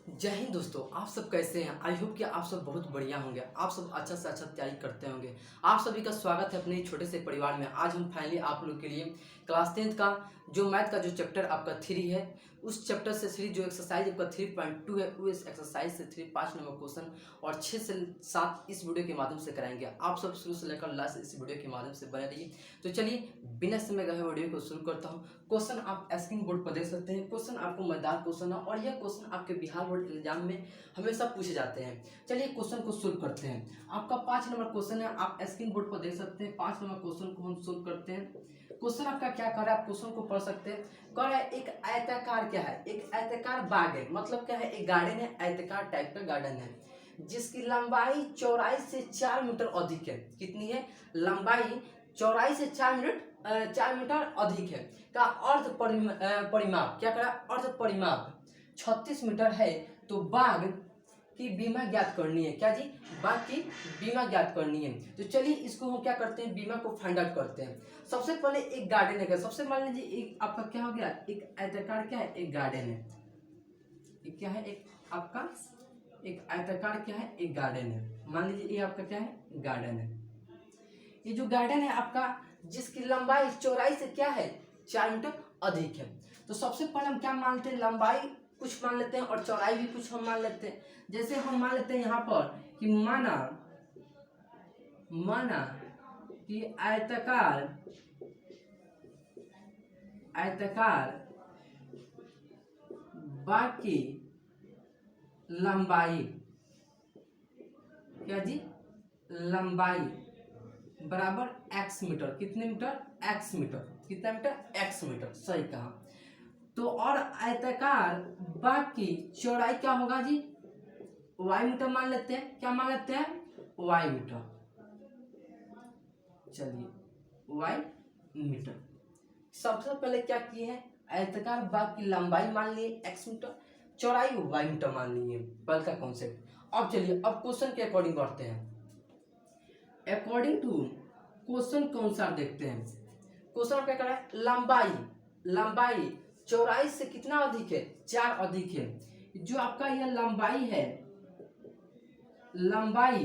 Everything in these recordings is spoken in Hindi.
जय हिंद दोस्तों। आप सब कैसे हैं? आई होप कि आप सब बहुत बढ़िया होंगे। आप सब अच्छा से अच्छा तैयारी करते होंगे। आप सभी का स्वागत है अपने छोटे से परिवार में। आज हम फाइनली आप लोग के लिए क्लास 10th का जो मैथ का जो चैप्टर आपका 3 है, उस चैप्टर से 3 जो एक्सरसाइज आपका 3.2 है, वो इस एक्सरसाइज से 3 5 नंबर क्वेश्चन और 6 से 7 इस वीडियो के माध्यम से कराएंगे। आप सब शुरू से लेकर लास्ट इस वीडियो के माध्यम से बने रहिए। तो चलिए बिना समय गए वीडियो को शुरू करता हूँ। क्वेश्चन आप स्क्रीन बोर्ड पर देख सकते हैं। क्वेश्चन आपको मजेदार क्वेश्चन है और यह क्वेश्चन आपके बिहार बोर्ड एग्जाम में हमेशा पूछे जाते हैं। चलिए क्वेश्चन को सोल्व करते हैं। आपका 5 नंबर क्वेश्चन है, आप स्क्रीन बोर्ड पर देख सकते हैं। 5 नंबर क्वेश्चन को हम सोल्व करते हैं। क्वेश्चन आपका क्या कर रहा है, आप क्वेश्चन को पढ़ सकते हैं। कह रहा है एक आयताकार क्या है, एक आयताकार बाग है, मतलब क्या है, एक गार्डन है, आयताकार टाइप का गार्डन है जिसकी लंबाई चौड़ाई से 4 मीटर अधिक है। कितनी है? लंबाई चौड़ाई से 4 मीटर अधिक है का परिमाप क्या करा? अर्ध परिमाप 36 मीटर है। तो बाग की बीमा ज्ञात करनी है। क्या जी? बाग की बीमा ज्ञात करनी है। तो चलिए इसको हम क्या करते हैं, बीमा को फाइंड आउट करते हैं। सबसे पहले एक गार्डन है। सबसे मान लीजिए एक आपका क्या हो गया, एक आयताकार क्या है, एक गार्डन है। एक क्या है, एक आपका एक आयताकार क्या है, एक गार्डन है। मान लीजिए ये आपका क्या है, गार्डन है। ये जो गार्डन है आपका, जिसकी लंबाई चौड़ाई से क्या है, 4 मीटर अधिक है। तो सबसे पहले हम क्या मानते हैं, लंबाई कुछ मान लेते हैं और चौड़ाई भी कुछ हम मान लेते हैं। जैसे हम मान लेते हैं यहाँ पर कि माना कि आयताकार बाग की लंबाई क्या जी, लंबाई बराबर x मीटर। कितने मीटर? x metre. कितना मीटर? x metre. सही कहा। तो और आयताकार बाग की चौड़ाई क्या होगा जी, y मीटर मान लेते हैं। क्या मान लेते हैं? y metre. चलिए y मीटर। सबसे पहले क्या किए हैं, आयताकार बाग की लंबाई मान लिए x मीटर, चौड़ाई y मीटर मान लिए। पहले का कॉन्सेप्ट। अब चलिए अब क्वेश्चन के अकॉर्डिंग बढ़ते हैं। अकॉर्डिंग टू क्वेश्चन के अनुसार देखते हैं। क्वेश्चन क्या कर रहा है, लंबाई चौड़ाई से कितना अधिक है, 4 अधिक है। जो आपका यह लंबाई है, लंबाई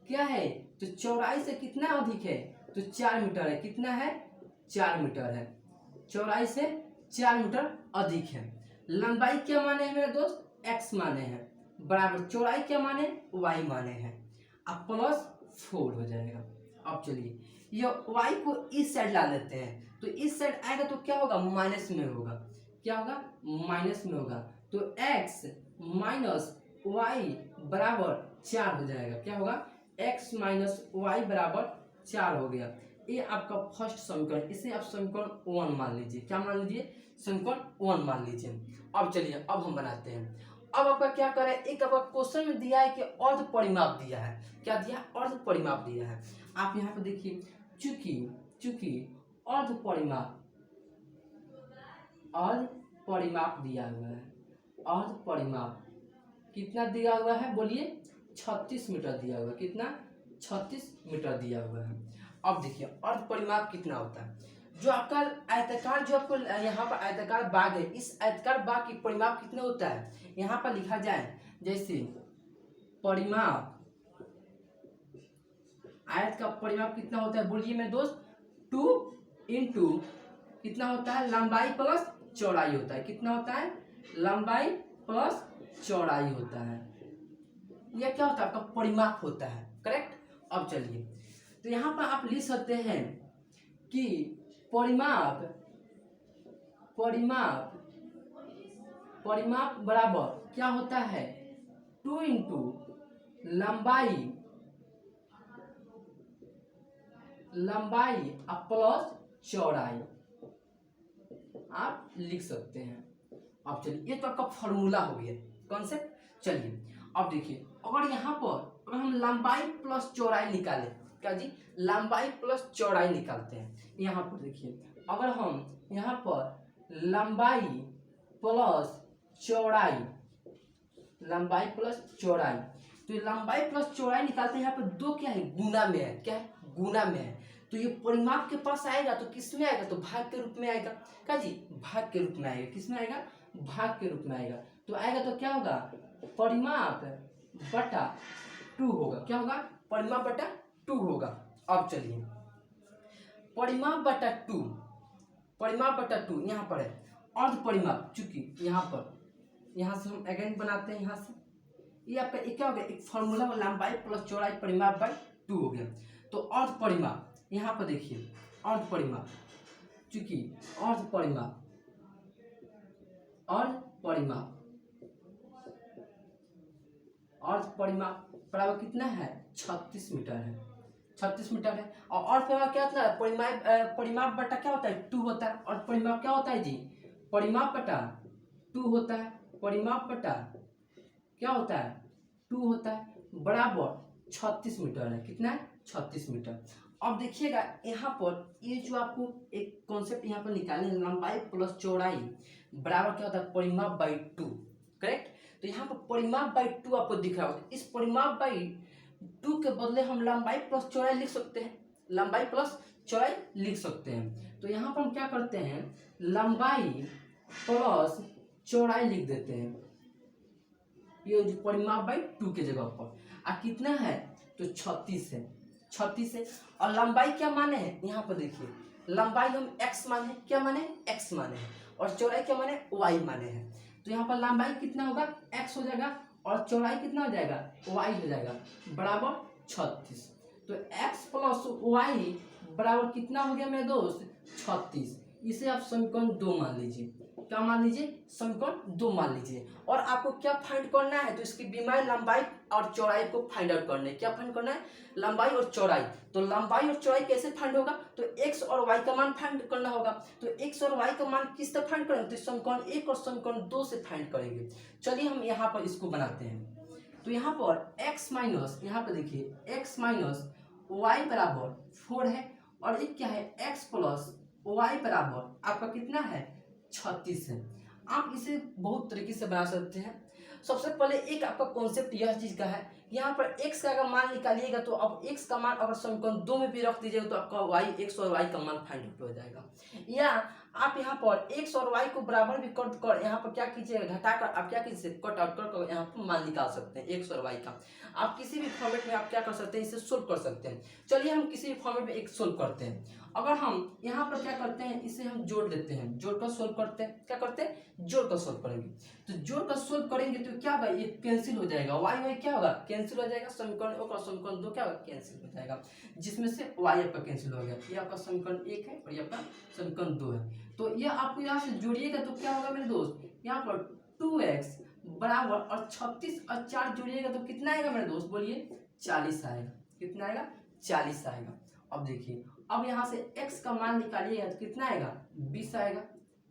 क्या है, तो चौड़ाई से कितना अधिक है, तो 4 मीटर है। कितना है? 4 मीटर है। चौड़ाई से 4 मीटर अधिक है। लंबाई क्या माने हैं मेरे दोस्त? x माने हैं। बराबर चौड़ाई क्या माने? y माने हैं। अब प्लस 4 हो जाएगा। अब चलिए ये y को इस साइड ला लेते हैं। तो इस साइड आएगा तो क्या होगा, माइनस में होगा। क्या होगा? माइनस में होगा। तो x माइनस वाई बराबर 4 हो जाएगा। क्या होगा? x माइनस वाई बराबर 4 हो गया। ये आपका फर्स्ट समीकरण, इसे आप समीकरण 1 मान लीजिए। क्या मान लीजिए? समीकरण 1 मान लीजिए। अब चलिए अब हम बनाते हैं। अब आपका क्या करें, एक आपका क्वेश्चन में दिया है कि अर्ध परिमाप दिया है। क्या दिया? अर्ध परिमाप दिया है। आप यहाँ पे देखिए, चूंकि अर्ध परिमाप दिया हुआ है। अर्ध परिमाप कितना दिया हुआ है, बोलिए? 36 मीटर दिया हुआ है। कितना? 36 मीटर दिया हुआ है। अब देखिए अर्ध परिमाप कितना होता है। जो आपका आयताकार, जो आपको यहाँ पर आयताकार बाग है, इस आयताकार बाग की परिमाप कितना होता है, यहाँ पर लिखा जाए जैसे परिमाप, आयत का परिमाप कितना होता है, बोलिए मेरे दोस्त? 2 इंटू कितना होता है, लंबाई प्लस चौड़ाई होता है। कितना होता है? लंबाई प्लस चौड़ाई होता है। यह क्या होता है, आपका परिमाप होता है। करेक्ट। अब चलिए तो यहाँ पर आप लिख सकते हैं कि परिमाप बराबर क्या होता है, 2 इंटू लंबाई प्लस चौड़ाई आप लिख सकते हैं। अब चलिए ये तो आपका फॉर्मूला हो गया, कॉन्सेप्ट। चलिए अब देखिए, अगर यहाँ पर अगर हम लंबाई प्लस चौड़ाई निकालें, क्या जी, लंबाई प्लस चौड़ाई निकालते हैं। यहाँ पर देखिए, अगर हम यहाँ पर लंबाई प्लस चौड़ाई तो लंबाई प्लस चौड़ाई निकालते हैं। यहाँ पर दो क्या है, गुना में है। क्या है? गुना में है। तो ये परिमाप के पास आएगा तो किस में आएगा, तो भाग के रूप में आएगा। क्या जी? भाग के रूप में आएगा। किस में आएगा? भाग के रूप में आएगा। तो आएगा तो क्या होगा, परिमाप बटा 2 होगा। क्या होगा, परिमाप बटा 2 होगा। अब चलिए परिमाप बटा 2, परिमाप बटा 2 यहाँ पर है। अर्ध परिमाप, चूंकि यहाँ से हम अगेन बनाते हैं, यहाँ से ये आपका एक क्या हो गया, एक फॉर्मूला लंबाई प्लस चौड़ाई परिमाप बाई 2 हो गया। तो अर्ध परिमाप यहाँ पर देखिए, अर्ध परिमाप, चूंकि अर्ध परिमाप बराबर कितना है, 36 मीटर है, 36 मीटर है। और अर्ध परिमाप क्या होता है, परिमाप बटा क्या होता है, 2 होता है। और परिमाप क्या होता है जी, परिमाप बटा 2 होता है। परिमाप बटा क्या होता है, 2 होता है, बराबर 36 मीटर है। कितना है, 36 मीटर। अब देखिएगा यहाँ पर ये जो आपको एक कॉन्सेप्ट यहाँ पर निकालने, लंबाई प्लस चौड़ाई बराबर क्या होता है, परिमाप बाई 2, करेक्ट। तो यहाँ पर परिमाप बाई 2 आपको दिख रहा होगा। इस परिमाप बाई 2 के बदले हम लंबाई प्लस चौड़ाई लिख सकते हैं, लंबाई प्लस चौड़ाई लिख सकते हैं। तो यहाँ पर हम क्या करते हैं, लंबाई प्लस चौड़ाई लिख देते हैं, ये जो परिमाप बाई 2 के जगह पर। कितना है, तो 36 है, 36 है। और लंबाई क्या माने हैं, यहाँ पर देखिए लंबाई हम x माने, क्या माने, x माने हैं। और चौड़ाई क्या माने, y माने हैं। तो यहाँ पर लंबाई कितना होगा, x हो जाएगा, और चौड़ाई कितना हो जाएगा, y हो जाएगा, बराबर 36। तो x प्लस y बराबर कितना हो गया मेरे दोस्त, 36। इसे आप समीकरण 2 मान लीजिए। क्या मान लीजिए, समीकरण 2 मान लीजिए। और आपको क्या फाइंड करना है, तो इसकी बीमारी लंबाई और चौड़ाई को फाइंड आउट करना है। क्या फाइंड करना है, लंबाई और चौड़ाई। तो लंबाई और चौड़ाई कैसे फाइंड होगा, तो x और y का मान फाइंड करना होगा। तो x और y का मान किस तरह फाइंड करेंगे, तो समीकरण 1 और समीकरण 2 से फाइंड करेंगे। चलिए हम यहाँ पर इसको बनाते हैं। तो यहाँ पर x माइनस, यहाँ पर देखिए x माइनस y बराबर 4 है, और एक क्या है, x प्लस y बराबर आपका कितना है, 36 है। आप इसे बहुत तरीके से बना सकते हैं। सबसे पहले एक आपका कॉन्सेप्ट यह चीज का है, यहाँ पर x का अगर मान निकालिएगा तो अब x का मान अगर समीकरण 2 में भी रख दीजिएगा तो आपका x और y का मान फाइंड आउट हो जाएगा। या आप यहाँ पर x और y को बराबर भी कर यहाँ पर क्या कीजिएगा, घटाकर आप क्या कीजिए, कट आउट कर यहाँ पर मान निकाल सकते हैं x और y का। आप किसी भी फॉर्मेट में आप क्या कर सकते हैं, इसे सोल्व कर सकते हैं। चलिए हम किसी भी फॉर्मेट में एक सोल्व करते हैं। अगर हम यहाँ पर क्या करते हैं, इसे हम जोड़ देते हैं, जोड़कर सोल्व करते हैं। क्या करते हैं, जोड़कर सोल्व करेंगे। तो जोड़कर सोल्व करेंगे तो क्या होगा, ये कैंसिल हो जाएगा, y क्या होगा, कैंसिल हो जाएगा। समीकरण 1 और समीकरण 2 क्या होगा, कैंसिल हो जाएगा, जिसमें से y आपका कैंसिल हो गया। ये आपका समीकरण 1 है और ये आपका समीकरण 2 है। तो ये आपको यहाँ से जोड़िएगा तो क्या होगा मेरे दोस्त, यहाँ पर 2x बराबर और 36 और 4 जोड़िएगा तो कितना आएगा मेरे दोस्त, बोलिए 40 आएगा। कितना आएगा, 40 आएगा। अब देखिए, अब यहाँ से x का मान निकालिएगा तो कितना आएगा, 20 आएगा।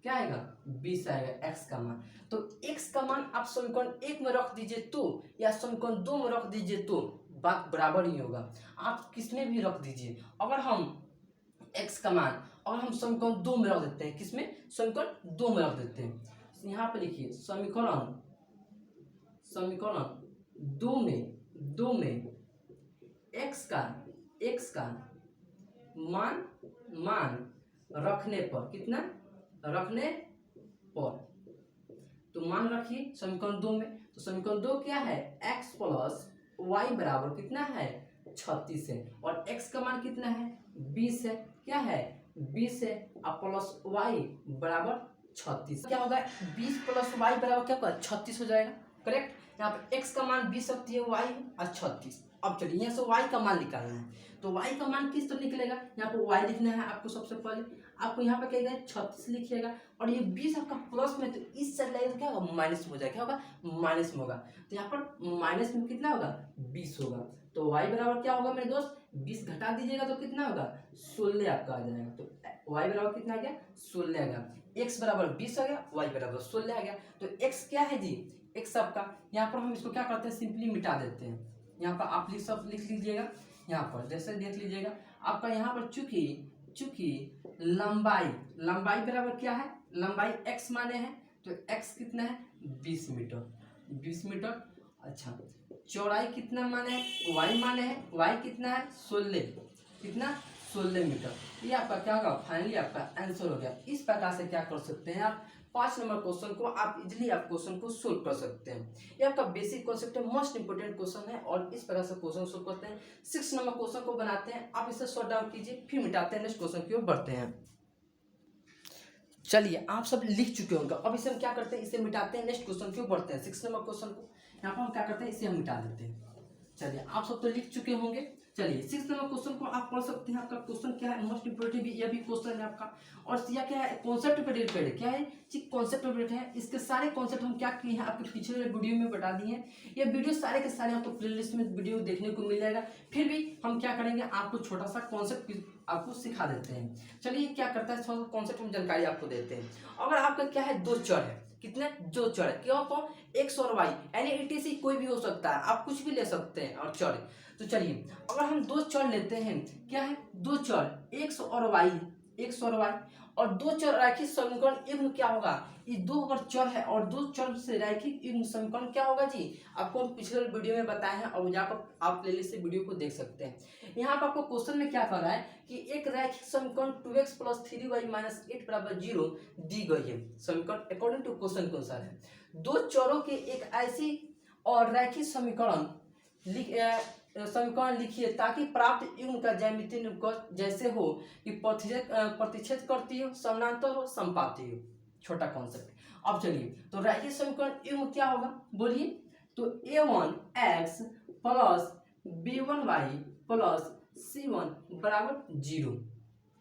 क्या आएगा, 20 आएगा x का मान। तो x का मान आप समीकरण 1 में रख दीजिए तो, या समीकरण 2 में रख दीजिए तो बात बराबर ही होगा। आप किसमें भी रख दीजिए। अगर हम x का मान अगर हम समीकरण 2 में रख देते हैं, किसमें, समीकरण 2 में रख देते हैं। यहाँ पे लिखिए समीकरण 2 में x का मान रखने पर, कितना रखने पर, तो मान रखिए समीकरण 2 में। तो समीकरण 2 क्या है, x प्लस y बराबर कितना है, 36 है। और x का मान कितना है, 20 है। क्या है, 20 है, और प्लस y बराबर 36। क्या होगा, 20 प्लस y बराबर क्या होगा, 36 हो जाएगा, करेक्ट। यहाँ पर x का मान 20 रखती है, y और 36। अब चलिए यहाँ से y का मान निकालना है। तो y का मान किस तरह निकलेगा, यहाँ पर y लिखना है आपको। सबसे पहले आपको यहाँ पर क्या है, 36 लिखिएगा, और ये 20 आपका प्लस में, तो इस साइड लगेगा क्या होगा, माइनस में हो जाएगा। क्या होगा, माइनस में होगा। तो यहाँ पर माइनस में कितना होगा, 20 होगा। तो y बराबर क्या होगा मेरे दोस्त, 20 घटा दीजिएगा तो कितना होगा, 16 आपका आ जाएगा। तो y बराबर कितना आ गया, 16 आ गया। x बराबर 20 आ गया, y बराबर 16 आ गया। तो x क्या है जी, x आपका, यहाँ पर हम इसको क्या करते हैं, सिंपली मिटा देते हैं। यहाँ पर आप लिख लीजिएगा, यहाँ पर जैसे देख लीजिएगा आपका। यहाँ पर चूंकि लंबाई बराबर क्या है, लंबाई x माने हैं, तो x कितना है, 20 मीटर। अच्छा, चौड़ाई कितना माने हैं, y माने हैं, y कितना है, 16 मीटर। ये आपका क्या होगा, फाइनली आपका आंसर हो गया। इस प्रकार से क्या कर सकते हैं आप, 5 नंबर क्वेश्चन को आप इजीली आप क्वेश्चन को सोल्व कर सकते हैं। ये आपका बेसिक कॉन्सेप्ट है, मोस्ट इंपोर्टेंट क्वेश्चन है और इस प्रकार से क्वेश्चन सोल्व करते हैं। 6 नंबर क्वेश्चन को बनाते हैं, आप इसे सॉर्ट डाउन कीजिए, फिर मिटाते हैं, नेक्स्ट क्वेश्चन की ओर बढ़ते हैं। चलिए आप सब लिख चुके होंगे, अब इसे हम क्या करते हैं, इसे मिटाते हैं, नेक्स्ट क्वेश्चन की ओर बढ़ते हैं। 6 नंबर क्वेश्चन को यहाँ पर हम क्या करते हैं, इसे हम मिटा देते हैं। चलिए आप सब तो लिख चुके होंगे। चलिए 6 नंबर क्वेश्चन को आप पढ़ सकते हैं। आपका क्वेश्चन क्या है, मोस्ट इंपोर्टेंट भी यह भी क्वेश्चन है आपका, और यह क्या है, कॉन्सेप्ट पे रिलेटेड है। क्या है जी, कॉन्सेप्ट पे रिलेटेड है। इसके सारे कॉन्सेप्ट हम क्या किए हैं, आपके पिछले वाले वीडियो में बता दिए हैं। ये वीडियो सारे के सारे आपको प्लेलिस्ट में वीडियो देखने को मिल जाएगा। फिर भी हम क्या करेंगे, आपको छोटा सा कॉन्सेप्ट आपको सिखा देते हैं। चलिए क्या करता है, थोड़ा सा कॉन्सेप्ट में जानकारी आपको देते हैं। अगर आपका क्या है, दो चर है, कितने, दो चर है, क्यों कौन, एक्स और वाई, यानी ETC कोई भी हो सकता है, आप कुछ भी ले सकते हैं और चर। तो चलिए अगर हम दो चर लेते हैं, क्या है, दो चर एक्स और वाई, एक्स और वाई, और दो चर रैखिक समीकरण युग्म क्या होगा, ये दो अगर चर है और दो चर से रैखिक युग्म समीकरण क्या होगा जी, आपको हम पिछले वीडियो में बताए हैं और जाकर आप प्लेलिस्ट से वीडियो को देख सकते हैं। यहाँ पर आपको क्वेश्चन में क्या कर रहा है कि एक रैखिक समीकरण 2x + 3y - 8 = 0 दी गई है। समीकरण अकॉर्डिंग टू क्वेश्चन के अनुसार है। दो चरों के एक ऐसी और रैखिक समीकरण लिखिए ताकि प्राप्त युग्म का ज्यामितीय निष्कर्ष जैसे हो कि प्रतिच्छेद करती हो, समानांतर हो, संपाती हो। छोटा कॉन्सेप्ट। अब चलिए तो रैखिक समीकरण युग्म क्या होगा, बोलिए। तो a1x + b1y + c1 = 0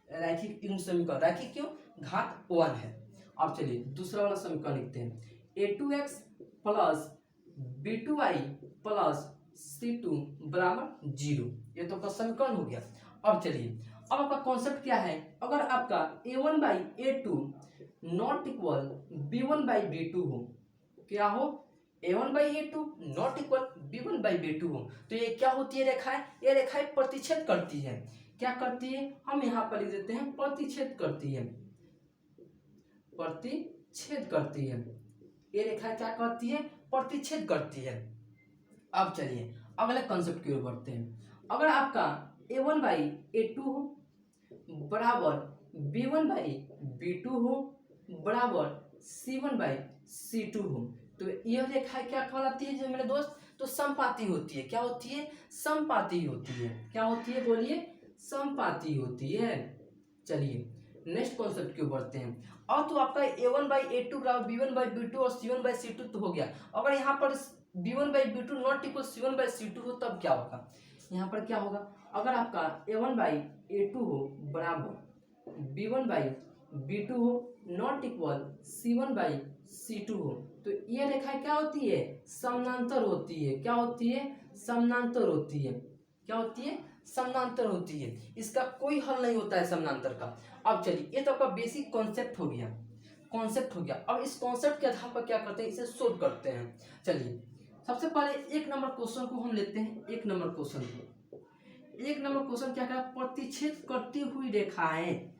रैखिक युग्म समीकरण। रैखिक क्यों, घात 1 है। अब चलिए दूसरा वाला समीकरण लिखते हैं, a2x + b2y + c2 = 0। ये तो आपका समीकरण हो गया। अब चलिए अब आपका कॉन्सेप्ट क्या है, अगर आपका a1/a2 नॉट इक्वल b1/b2 हो, क्या हो, a1/a2 नॉट इक्वल b1/b2 हो, तो ये क्या होती है रेखाएं, ये रेखाएं प्रतिच्छेद करती है। क्या करती है, हम यहाँ पर लिख देते हैं प्रतिच्छेद करती है, प्रतिच्छेद करती है। ये रेखा क्या करती है, प्रतिच्छेद करती है। अब चलिए अगले कॉन्सेप्ट की ओर बढ़ते हैं। अगर आपका a1/a2 हो बराबर b1/b2 हो बराबर c1/c2 हो, तो यह रेखा क्या कहलाती है जो मेरे दोस्त, तो समपाती होती है। क्या होती है, समपाती होती है। क्या होती है, बोलिए, समपाती होती है। चलिए नेक्स्ट कॉन्सेप्ट की ओर बढ़ते हैं। और तो आपका a1/a2 बराबर b1/b2 और c1/c2 तो हो गया। अगर यहाँ पर b1/b2 नॉट इक्वल c1/c2 हो तब क्या होगा, यहाँ पर क्या होगा, अगर आपका a1/a2 हो बराबर b1/b2 हो नॉट इक्वल c1/c2 हो, तो ये रेखा क्या होती है, समानांतर होती है। क्या होती है, समानांतर होती है। क्या होती है, समानांतर होती है। इसका कोई हल नहीं होता है समानांतर का। अब चलिए ये तो आपका बेसिक कॉन्सेप्ट हो गया, कॉन्सेप्ट हो गया। अब इस कॉन्सेप्ट के आधार पर क्या करते हैं, इसे सोल्व करते हैं। चलिए सबसे पहले एक नंबर क्वेश्चन को हम लेते हैं। एक नंबर क्वेश्चन को, एक नंबर क्वेश्चन क्या कहा, प्रतिच्छेद करती हुई रेखाएं,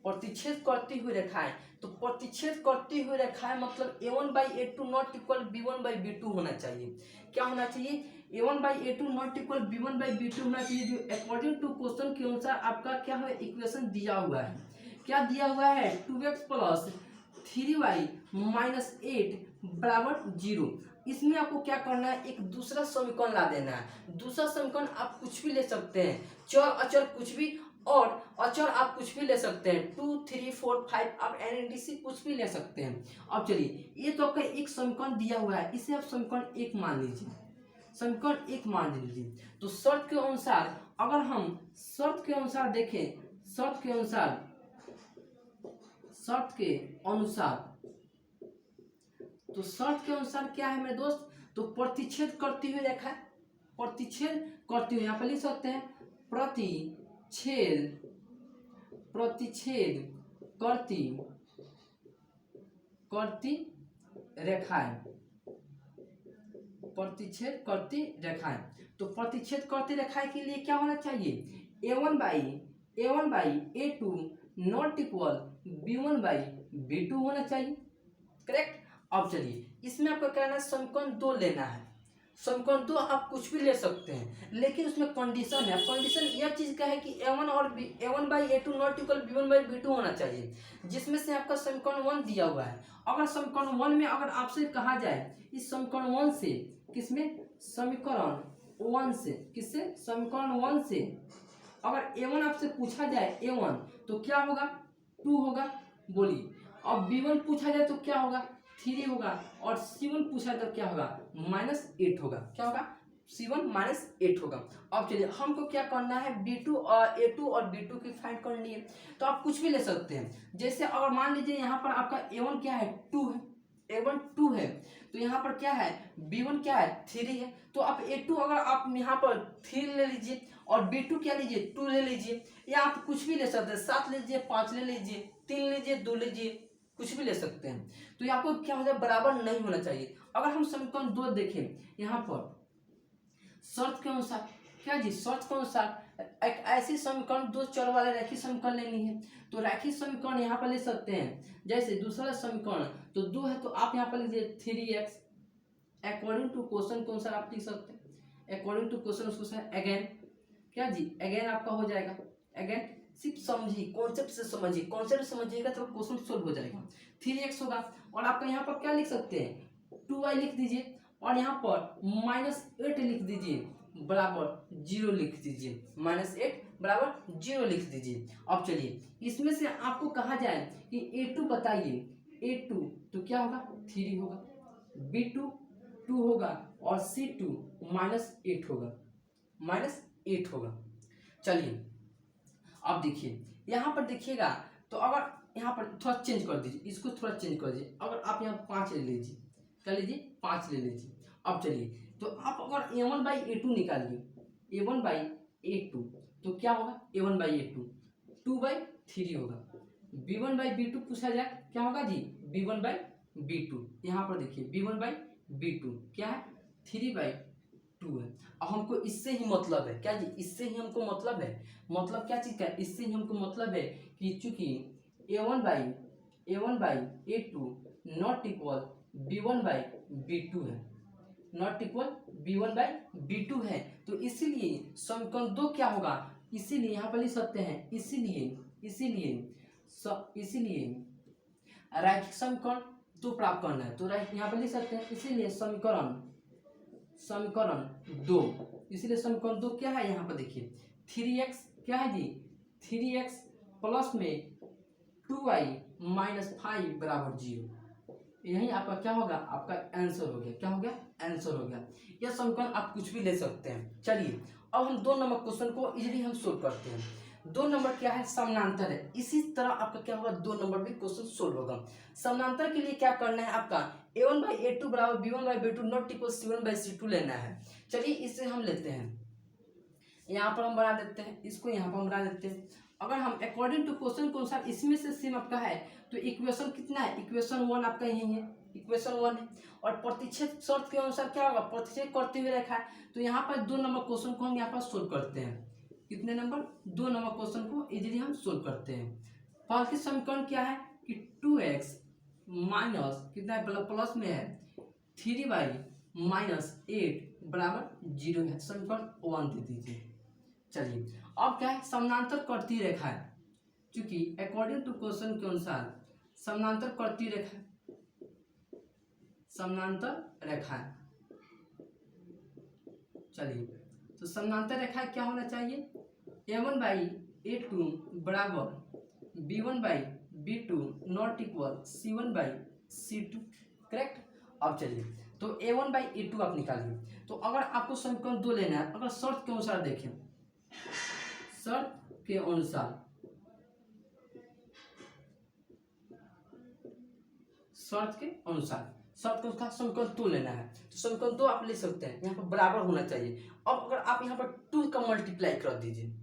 प्रतिच्छेद करती हुई रेखाएं। तो प्रतिच्छेद करती हुई रेखाएं मतलब a1/a2 नॉट इक्वल b1/b2 होना चाहिए। क्या होना चाहिए, a1/a2 नॉट इक्वल b1/b2 होना चाहिए, जो अकॉर्डिंग टू क्वेश्चन के अनुसार आपका क्या है, इक्वेशन दिया हुआ है। क्या दिया हुआ है, 2x + 3y - 8 = 0। इसमें आपको क्या करना है, एक दूसरा समीकरण ला देना है। दूसरा समीकरण आप कुछ भी ले सकते हैं, चर अचर कुछ भी, और अचर आप कुछ भी ले सकते हैं, 2 3 4 5 आप NDC कुछ भी ले सकते हैं। अब चलिए ये तो आपका एक समीकरण दिया हुआ है, इसे आप समीकरण 1 मान लीजिए, समीकरण 1 मान लीजिए। तो शर्त के अनुसार, अगर हम शर्त के अनुसार देखें, शर्त के अनुसार, शर्त के अनुसार, तो शर्त के अनुसार क्या है मेरे दोस्त, तो प्रतिच्छेद करती हुई रेखा, प्रतिच्छेद करती हुई, यहाँ पर लिख सकते हैं प्रतिच्छेद, प्रतिच्छेद करती, करती रेखाएं, प्रतिच्छेद करती रेखाएं। तो प्रतिच्छेद करती रेखाएं के लिए क्या होना चाहिए, a1/a2 नॉट इक्वल b1/b2 होना चाहिए। करेक्ट। अब चलिए इसमें आपको क्या करना है, समीकरण 2 लेना है। समीकरण दो आप कुछ भी ले सकते हैं, लेकिन उसमें कंडीशन है। कंडीशन यह चीज का है कि a1 और a1/a2 नॉट इक्वल b1/b2 होना चाहिए, जिसमें से आपका समीकरण 1 दिया हुआ है। अगर समीकरण 1 में अगर आपसे कहा जाए इस समीकरण 1 से, किसमें, समीकरण 1 से, किससे, समीकरण 1 से अगर a1 आपसे पूछा जाए a1 तो क्या होगा, 2 होगा, बोलिए। और b1 पूछा जाए तो क्या होगा, 3 होगा। और c1 पूछा तो क्या होगा, -8 होगा। क्या होगा, c1 -8 होगा। अब चलिए हमको क्या करना है, b2 और a2 और b2 की फाइंड करनी है। तो आप कुछ भी ले सकते हैं, जैसे अगर मान लीजिए यहाँ पर आपका a1 क्या है, 2 है, a1 2 है, तो यहाँ पर क्या है, b1 क्या है, 3 है। तो आप a2 अगर आप यहाँ पर 3 ले लीजिए और b2 क्या लीजिए, 2 ले लीजिए, या आप कुछ भी ले सकते हैं, 7 ले लीजिए, 5 ले लीजिए, 3 लीजिए, 2 लीजिए, कुछ भी ले सकते हैं। तो ये आपको क्या हो जाए, बराबर नहीं होना चाहिए। अगर हम समीकरण 2 देखें यहाँ पर शर्त के अनुसार, क्या जी, शर्त के अनुसार एक ऐसी समीकरण दो चर वाले रैखिक समीकरण लेनी है, तो रैखिक समीकरण यहाँ पर ले सकते हैं। जैसे दूसरा समीकरण तो 2 है, तो आप यहाँ पर लीजिए 3x, अकॉर्डिंग टू क्वेश्चन के अनुसार आप लिख सकते हैं, अकॉर्डिंग टू क्वेश्चन उसको अगेन, क्या जी, अगेन आपका हो जाएगा। अगेन सिर्फ समझिए, कॉन्सेप्ट से समझिए, कॉन्सेप्ट समझिएगा तो क्वेश्चन सोल्व हो जाएगा। 3x होगा और आपका यहाँ पर क्या लिख सकते हैं, 2y लिख दीजिए और यहाँ पर -8 लिख दीजिए बराबर 0 लिख दीजिए, -8 बराबर 0 लिख दीजिए। अब चलिए इसमें से आपको कहा जाए कि a2 बताइए, a2 तो क्या होगा, 3 होगा, b2 2 होगा और c2 -8 होगा, -8 होगा। चलिए अब देखिए यहाँ पर देखिएगा, तो अगर यहाँ पर थोड़ा चेंज कर दीजिए, इसको थोड़ा चेंज कर दीजिए। अगर आप यहाँ 5 ले लीजिए, क्या लीजिए, 5 ले लीजिए। अब चलिए तो आप अगर a1/a2 निकालिए, a1/a2 तो क्या होगा, a1/a2 2/3 होगा। b1/b2 पूछा जाए क्या होगा जी, b1/b2, यहाँ पर देखिए b1/b2 क्या है, 3/2 है। अब हमको इससे ही मतलब है, क्या जी, इससे ही हमको मतलब है, मतलब क्या चीज का, इससे ही हमको मतलब है कि चूंकि a1/a2 नॉट इक्वल b1/b2 है, नॉट इक्वल b1/b2 है, तो इसीलिए समीकरण 2 क्या होगा, इसीलिए यहाँ पर लिख सकते हैं, इसीलिए रैखिक समीकरण 2 प्राप्त करना है, तो यहाँ पर लिख सकते हैं, इसीलिए समीकरण 2, इसलिए समीकरण 2 क्या है, यहाँ पर देखिए 3x क्या है जी, 3x प्लस में 2y -5 बराबर 0, यही आपका क्या होगा, आपका आंसर हो गया। क्या हो गया, आंसर हो गया। यह समीकरण आप कुछ भी ले सकते हैं। चलिए अब हम 2 नंबर क्वेश्चन को इजीली हम सोल्व करते हैं। 2 नंबर क्या है, समानांतर है, इसी तरह आपका क्या होगा, 2 नंबर भी क्वेश्चन सोल्व होगा। समानांतर के लिए क्या करना है, आपका a1/a2 बराबर b1/b2 नॉट इक्वल c1/c2 लेना है। चलिए इसे हम लेते हैं, यहाँ पर हम बना देते हैं, इसको यहाँ पर हम बना देते हैं। अगर हम अकॉर्डिंग टू क्वेश्चन के अनुसार इसमें से सेम आपका है, तो इक्वेशन कितना है, इक्वेशन 1 आपका यही है, इक्वेशन 1 है। और प्रतिच्छेद शर्त के अनुसार क्या होगा, प्रतिच्छेद करते हुए रखा है, तो यहाँ पर 2 नंबर क्वेश्चन को हम यहाँ पर सोल्व करते हैं। कितने नंबर, 2 नंबर क्वेश्चन को इजीली हम सोल्व करते हैं। पहले समीकरण क्या है कि 2x माइनस कितना है, प्लस में है 3y-8 बराबर 0 है, समीकरण 1 दे दीजिए। चलिए अब क्या है, समानांतर करती रेखा है, क्योंकि अकॉर्डिंग टू क्वेश्चन के अनुसार समानांतर करती रेखा, समानांतर रेखा है। चलिए तो समानांतर रेखा क्या होना चाहिए, a1/a2 बराबर b1/b2 not equal c1/c2, correct. अब चलिए तो a1/a2 आप निकालिए। तो अगर आपको समीकरण 2 लेना है, अगर शर्त के अनुसार देखें, शर्त के अनुसार, शर्त के अनुसार समीकरण 2 लेना है, तो समीकरण 2 आप ले सकते हैं, यहाँ पर बराबर होना चाहिए। अब अगर आप यहाँ पर 2 का मल्टीप्लाई कर दीजिए,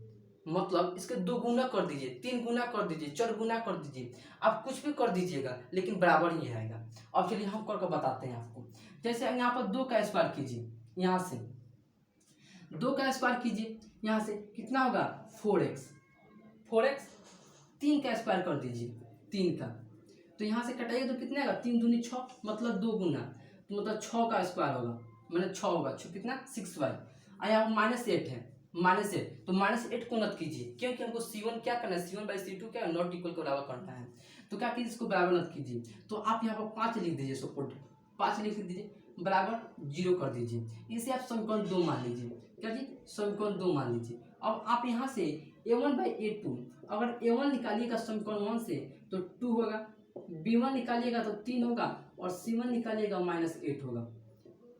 मतलब इसके 2 गुना कर दीजिए, 3 गुना कर दीजिए, 4 गुना कर दीजिए, आप कुछ भी कर दीजिएगा लेकिन बराबर ही आएगा। अब चलिए हम करके बताते हैं आपको। जैसे यहाँ पर 2 का स्क्वायर कीजिए, यहाँ से 2 का स्क्वायर कीजिए, यहाँ से कितना होगा 4x, 3 का स्क्वायर कर दीजिए, 3 का, तो यहाँ से कटाइए तो कितने आएगा, 3 दूनी 6, मतलब 2 गुना, तो मतलब 6 का स्क्वायर होगा, मैंने 6 होगा, 6 कितना 6y, और यहाँ -8 है, -8, तो -8 को नत कीजिए क्योंकि हमको C1 क्या करना है, C1/C2 क्या नॉट इक्वल के बराबर करना है। तो क्या कीजिए, इसको बराबर नत कीजिए, तो आप यहाँ पर 5 लिख दीजिए, सपोर्ट 5 लिख दीजिए, बराबर 0 कर दीजिए। इसे आप समीकरण 2 मान लीजिए, क्या जी समीकरण 2 मान लीजिए। अब आप यहाँ से a1/a2, अगर a1 निकालिएगा समीकरण 1 से तो 2 होगा, b1 निकालिएगा तो 3 होगा, और c1 निकालिएगा -8 होगा।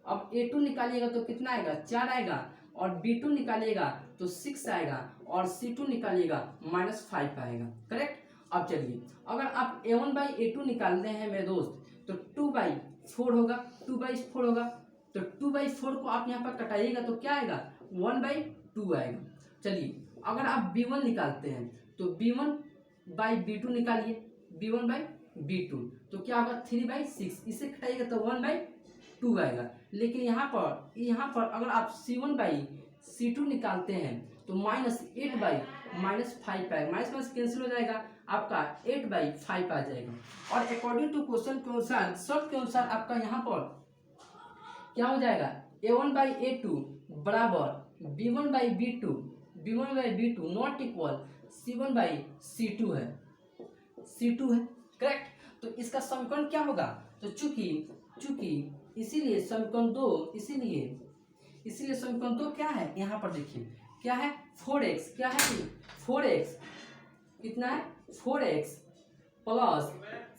अब a2 निकालिएगा तो कितना आएगा, 4 आएगा, और b2 निकालिएगा तो 6 आएगा, और c2 निकालिएगा -5 आएगा। करेक्ट। अब चलिए, अगर आप a1/a2 निकालते हैं मेरे दोस्त तो 2/4 होगा, 2/4 होगा, तो 2/4 को आप यहाँ पर कटाइएगा तो क्या आएगा, 1/2 आएगा। चलिए, अगर आप b1 निकालते हैं तो b1/b2 निकालिए, b1/b2 तो क्या होगा 3/6, इसे कटाइएगा तो 1/2 आएगा। लेकिन यहाँ पर अगर आप C1/C2 निकालते हैं तो -8/-5 आएगा, माइनस कैंसिल हो जाएगा, आपका 8/5 आ जाएगा। और अकॉर्डिंग टू क्वेश्चन के अनुसार, शर्त के अनुसार आपका यहाँ पर क्या हो जाएगा, a1/a2 बराबर b1/b2 नॉट इक्वल C1/C2 है, C2 है। करेक्ट। तो इसका समीकरण क्या होगा, तो चूंकि इसीलिए समीकरण 2, इसीलिए समीकरण 2 क्या है, यहाँ पर देखिए क्या है, 4x, क्या है कि 4x कितना है, 4x प्लस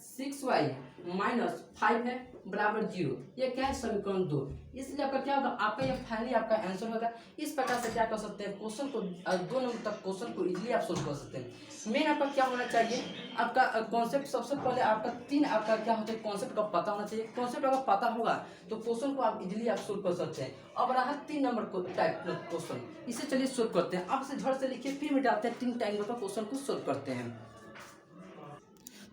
6y -5 है बराबर 0, ये क्या है समीकरण 2। इसलिए आपका क्या होगा, आपका ये फाइनली आपका आंसर होगा। इस प्रकार से क्या कर सकते हैं, क्वेश्चन को 2 नंबर तक क्वेश्चन को इजीली आप सोल्व कर सकते हैं। मेन आपका क्या होना चाहिए, आपका कॉन्सेप्ट, सबसे पहले आपका 3 आपका क्या होता है, कॉन्सेप्ट का पता होना चाहिए। कॉन्सेप्ट अगर पता होगा तो क्वेश्चन को आप इजीली आप सोल्व कर सकते हैं। अब रहा 3 नंबर को टाइप क्वेश्चन, इसे चलिए सोल्व करते हैं। अब इसे झट से लिखिए, फिर मिटाते हैं, 3 टाइम का क्वेश्चन को सोल्व करते हैं।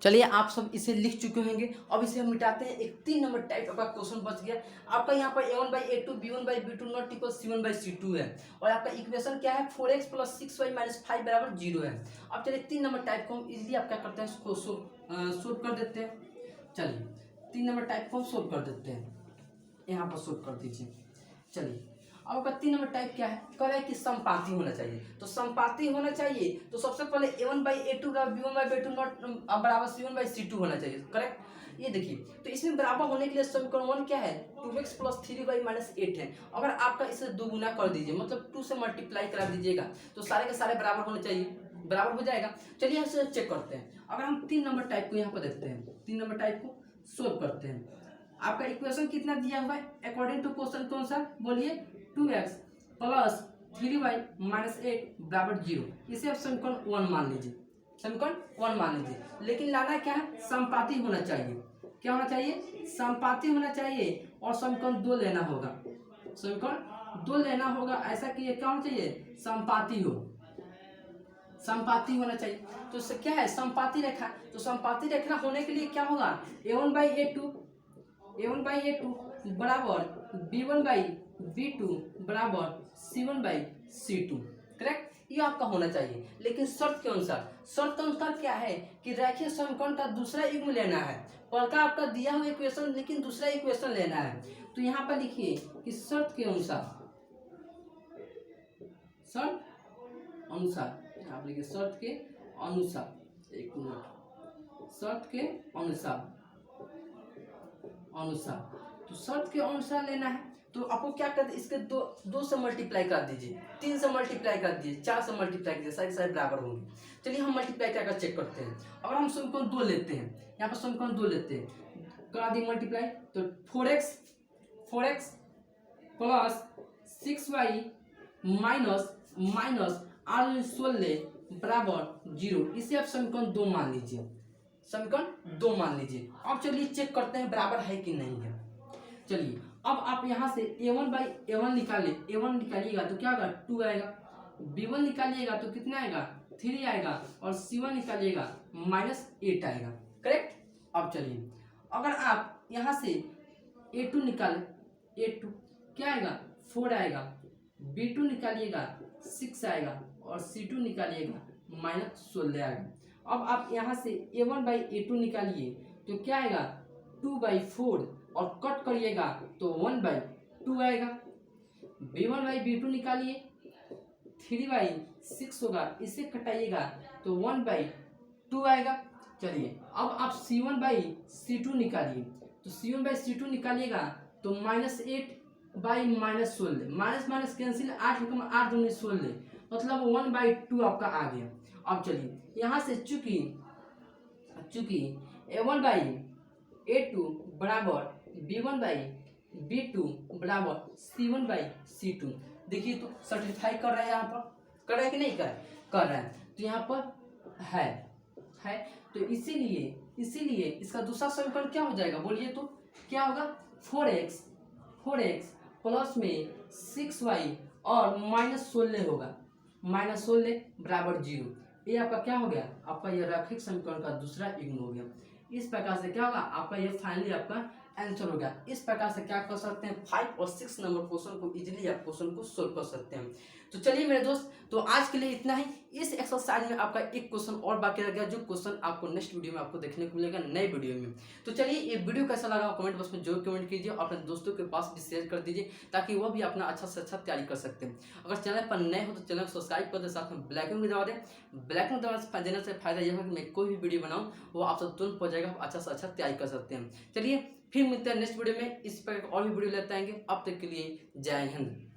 चलिए, आप सब इसे लिख चुके होंगे, अब इसे हम मिटाते हैं। एक 3 नंबर टाइप का क्वेश्चन बच गया आपका। यहाँ पर a1/a2 b1/b2 not equal c1/c2 है, और आपका इक्वेशन क्या है, 4x प्लस 6y -5 बराबर 0 है। अब चलिए 3 नंबर टाइप को हम इजीली आप क्या करते हैं, इसको सोल्व कर देते हैं। चलिए 3 नंबर टाइप को हम सोल्व कर देते हैं, यहाँ पर सोल्व कर दीजिए। चलिए, अब आपका 3 नंबर टाइप क्या है, कह रहा है कि समपाती होना चाहिए। तो समपाती होना चाहिए तो सबसे पहले a1/a2 का b1/b2 नॉट बराबर c1/c2 होना चाहिए। करेक्ट। ये देखिए, तो इसमें बराबर होने के लिए समीकरण 1 क्या है, 2x प्लस 3y -8 है। अगर आपका इसे 2 गुना कर दीजिए, मतलब 2 से मल्टीप्लाई करा दीजिएगा, तो सारे के सारे बराबर होने चाहिए, बराबर हो जाएगा। चलिए हम इसे चेक करते हैं। अगर हम 3 नंबर टाइप को यहाँ पर देखते हैं, 3 नंबर टाइप को सोल्व करते हैं। आपका इक्वेशन कितना दिया हुआ है अकॉर्डिंग टू क्वेश्चन कौन सा, बोलिए, 2x प्लस 3y -8 बराबर 0, इसे आप समीकरण 1 मान लीजिए, समीकरण 1 मान लीजिए। लेकिन लाना क्या है, समपाती होना चाहिए। क्या होना चाहिए, समपाती होना चाहिए, और समीकरण 2 लेना होगा, समीकरण 2 लेना होगा। ऐसा कि ये क्या होना चाहिए, समपाती हो, समपाती होना चाहिए। तो इससे क्या है, समपाती रेखा। तो समपाती रेखा होने के लिए क्या होगा, a1/a2 बराबर b1/b2 बराबर c1/c2। करेक्ट। ये आपका होना चाहिए। लेकिन शर्त के अनुसार क्या है कि रैखिक समीकरण का दूसरा युग्म लेना है। पहला आपका दिया हुआ इक्वेशन, लेकिन दूसरा इक्वेशन लेना है। तो यहाँ पर लिखिए कि शर्त के अनुसार, आप लिखिए शर्त के अनुसार, एक मिनट, शर्त के अनुसार, तो शर्त के अनुसार लेना है। तो आपको क्या कर, इसके 2 से मल्टीप्लाई कर दीजिए, 3 से मल्टीप्लाई कर दीजिए, 4 से मल्टीप्लाई कीजिए, सारे बराबर होंगे। चलिए हम मल्टीप्लाई करके चेक करते हैं। अगर हम समीकरण 2 लेते हैं, यहाँ पर समीकरण 2 लेते हैं, करा दी मल्टीप्लाई, तो 4x प्लस 6y -16 बराबर 0, इसे आप समीकरण 2 मान लीजिए, समीकरण 2 मान लीजिए। अब चलिए चेक करते हैं बराबर है कि नहीं है। चलिए, अब आप यहाँ से a1/a1 निकालिएगा तो क्या होगा, 2 आएगा, b1 निकालिएगा तो कितना आएगा, 3 आएगा, और c1 निकालिएगा -8 आएगा। करेक्ट। अब चलिए, अगर आप यहाँ से a2 निकालें, a2 क्या आएगा, 4 आएगा, b2 निकालिएगा 6 आएगा, और c2 निकालिएगा -16 आएगा। अब आप यहाँ से a1/a2 निकालिए तो क्या आएगा, 2/4, और कट करिएगा तो 2 आएगा। b1/b2 निकालिए, 3/6 होगा, इसे कटाइएगा तो 1/2 आएगा। चलिए अब आप c1/c2 निकालिए, तो c1/c2 निकालिएगा तो -8/-16, माइनस माइनस कैंसिल, 8 एकम 8 दूनी 16, मतलब 1/2 आपका आ गया। अब चलिए यहाँ से चूंकि a1/a2 बराबर b1/b2 बराबर c1/c2, देखिए तो सर्टिफाई कर रहे हैं, यहाँ पर कर रहे हैं कि नहीं कर रहे हैं, तो यहाँ पर है तो इसीलिए इसका दूसरा समीकरण क्या हो जाएगा, बोलिए तो क्या होगा, 4x प्लस में 6y और -16 होगा, -16 बराबर 0। ये आपका क्या हो गया, आपका ये रैखिक समीकरण का दूसरा युग्म हो गया। इस प्रकार से क्या होगा, आपका ये फाइनली आपका आंसर हो गया। इस प्रकार से क्या कर सकते हैं, 5 और 6 नंबर क्वेश्चन को इजीली आप क्वेश्चन को सोल्व कर सकते हैं। तो चलिए मेरे दोस्त, तो आज के लिए इतना ही। इस एक्सरसाइज में आपका एक क्वेश्चन और बाकी रह गया, जो क्वेश्चन आपको नेक्स्ट वीडियो में आपको देखने को मिलेगा, नए वीडियो में। तो चलिए ये वीडियो कैसा लगा कमेंट बॉक्स में जरूर कमेंट कीजिए, अपने दोस्तों के पास भी शेयर कर दीजिए, ताकि वह भी अपना अच्छा से अच्छा तैयारी कर सकते हैं। अगर चैनल पर नए हो तो चैनल को सब्सक्राइब कर दे, साथ में बेल आइकन भी दबा दें। बेल आइकन दबा देने से फायदा यह है कि मैं कोई भी वीडियो बनाऊँ वो आप सब तुरंत पहुंच जाएगा, अच्छा से अच्छा तैयारी कर सकते हैं। चलिए फिर मिलते हैं नेक्स्ट वीडियो में, इस पर और भी वीडियो लेते आएंगे। अब तक के लिए जय हिंद।